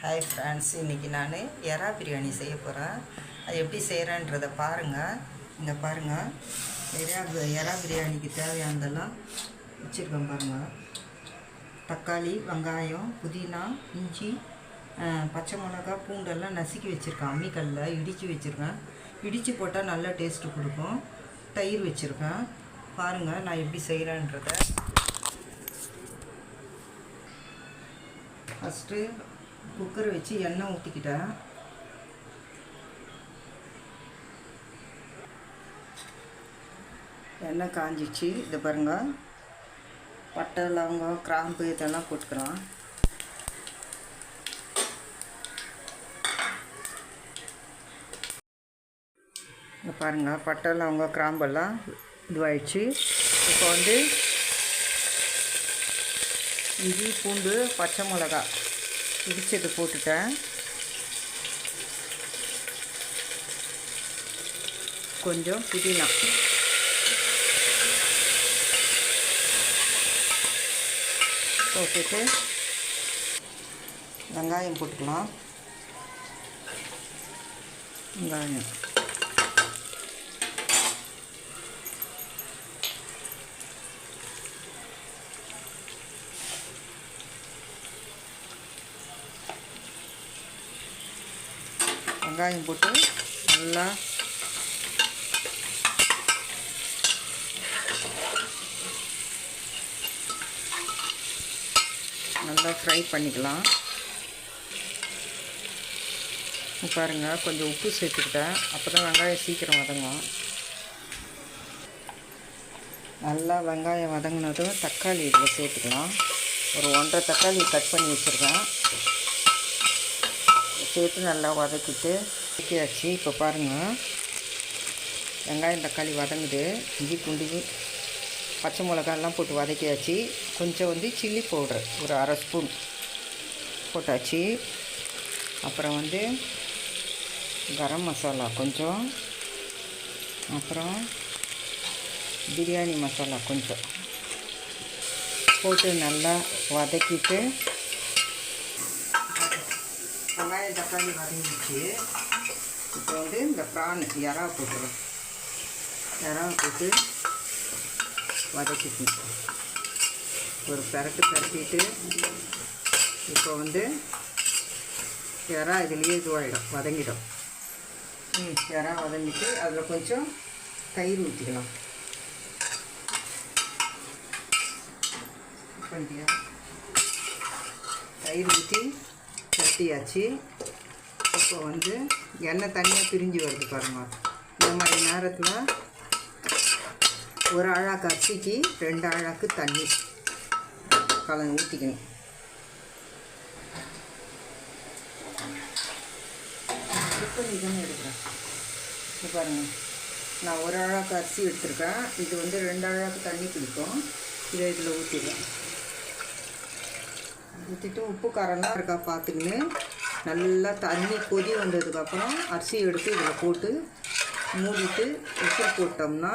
Hi friends, இன்றைக்கி நான் எறா பிரியாணி செய்ய போகிறேன். அது எப்படி செய்கிறேன்றதை பாருங்கள். இங்கே பாருங்கள், எறா பிரியாணிக்கு தேவையானதெல்லாம் வச்சுருக்கேன் பாருங்கள். தக்காளி, வெங்காயம், புதினா, இஞ்சி, பச்சை மிளகா, பூண்டெல்லாம் நசுக்கி வச்சுருக்கேன். அம்மிக்கல்லில் இடித்து வச்சுருக்கேன். இடித்து போட்டால் நல்லா டேஸ்ட்டு கொடுக்கும். தயிர் வச்சுருக்கேன். பாருங்கள் நான் எப்படி செய்கிறேன்றதை. ஃபஸ்ட்டு குக்கரை வச்சு எண்ணெய் ஊற்றிக்கிட்டேன். எண்ணெய் காஞ்சிச்சு. இதை பாருங்கள், பட்டை, லவங்கம், கிராம்பு இதெல்லாம் போட்டுக்கலாம். இங்கே பாருங்கள், பட்டை, லவங்கம், கிராம்பெல்லாம் இதுவாகிடுச்சு. இப்போ வந்து இஞ்சி, பூண்டு, பச்சை மிளகா இடிச்சது போட்டுட்டேன். கொஞ்சம் புதினா, போட்டுட்டு வெங்காயம் போட்டுக்கலாம். வெங்காயம் போட்டு நல்லா ஃப்ரை பண்ணிக்கலாம். பாருங்கள், கொஞ்சம் உப்பு சேர்த்துக்கிட்டேன். அப்போ தான் வெங்காயம் சீக்கிரம் வதங்கும். நல்லா வெங்காயம் வதங்கினதும் தக்காளி இதில் சேர்த்துக்கலாம். ஒரு 1.5 தக்காளி கட் பண்ணி வச்சுருக்கேன். சேர்த்து நல்லா வதக்கியாச்சு. இப்போ பாருங்கள், வெங்காயம் தக்காளி வதங்குது. இஞ்சி, பூண்டு, பச்சை மிளகாலாம் போட்டு வதக்கியாச்சு. கொஞ்சம் வந்து சில்லி பவுடர் ஒரு 1/2 ஸ்பூன் போட்டாச்சு. அப்புறம் வந்து கரம் மசாலா கொஞ்சம், அப்புறம் பிரியாணி மசாலா கொஞ்சம் போட்டு நல்லா வதக்கிட்டு, வெங்காயம் தக்காளி வதங்கிச்சு. இப்போ வந்து இந்த ப்ரான் எறா போட்டுரும். எறா போட்டு வதக்கிட்டு ஒரு பிரட்டிட்டு, இப்போ வந்து எறா இதுலேயே இதுவாகிடும், வதங்கிடும். எறா வதங்கிட்டு அதில் கொஞ்சம் தயிர் ஊற்றிக்கலாம். பண்ணிட்டியா? தயிர் ஊற்றி கட்டியாச்சு. இப்போ வந்து எண்ணெய் தனியாக பிரிஞ்சு வருது பாருங்கள். இந்த மாதிரி நேரத்தில் ஒரு அழாக்கு அரிசிக்கு 2 அழாக்கு தண்ணி கலந்து ஊற்றிக்கணும். இப்போ இதுன்னு எடுக்கிறேன். இது பாருங்கள், நான் ஒரு அழாக்கு அரிசி எடுத்துருக்கேன். இது வந்து 2 அழாக்கு தண்ணி பிடிக்கும். இதை இதில் ஊற்றிடுவேன். ஊற்றிட்டு உப்பு காரம்லாம் இருக்கா பார்த்துக்கின்னு நல்லா தண்ணி கொதி வந்ததுக்கப்புறம் அரிசி எடுத்து இதில் போட்டு மூடிட்டு விசில் போட்டோம்னா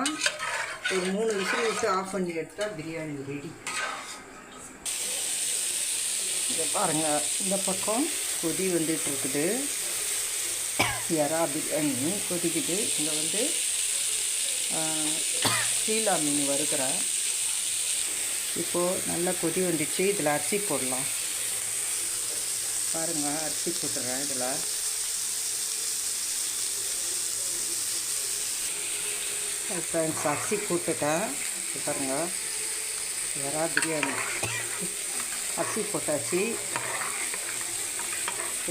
ஒரு 3 விசில் விட்டு ஆஃப் பண்ணி எடுத்தால் பிரியாணி ரெடி. இதை பாருங்கள், இந்த பக்கம் கொதி வந்துட்டு இருக்குது. எறா பிரியாணி கொதிக்குது. இங்கே வந்து சீலா மீன் வறுக்கிறேன். இப்போது நல்லா கொதி வந்துச்சு. இதில் அரிசி போடலாம். பாருங்கள், அரிசி போட்டுறேன். இதில் ஃப்ரெண்ட்ஸ் அரிசி போட்டுட்டேன். பாருங்கள், எறா பிரியாணி அரிசி போட்டாச்சு.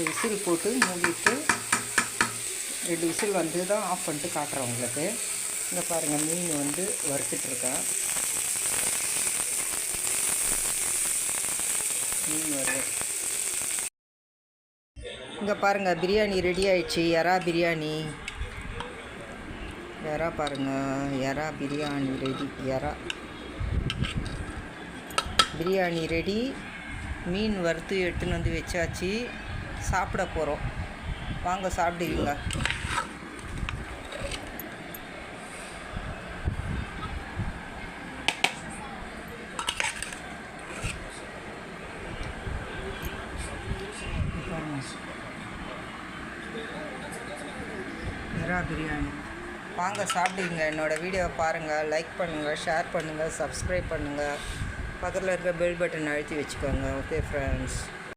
விசில் போட்டு மூடிட்டு 2 விசில் வந்து தான் ஆஃப் பண்ணிட்டு காட்டுறேன் உங்களுக்கு. இங்கே பாருங்கள், மீன் வந்து வறுத்துட்ருக்கேன். மீன் வருது. இங்கே பாருங்கள், பிரியாணி ரெடி ஆயிடுச்சு. எறா பிரியாணி. எறா பாருங்கள், எறா பிரியாணி ரெடி. எறா பிரியாணி ரெடி. மீன் வறுத்து எடுத்துன்னு வந்து வச்சாச்சு. சாப்பிட போகிறோம். வாங்க சாப்பிடுவீங்க. பாருங்கள், எறா பிரியாணி. வாங்க சாப்பிடுங்க. என்னோடய வீடியோவை பாருங்கள், லைக் பண்ணுங்கள், ஷேர் பண்ணுங்கள், சப்ஸ்கிரைப் பண்ணுங்கள். பக்கத்தில் இருக்க பெல் பட்டன் அழுத்தி வச்சுக்கோங்க. Okay friends.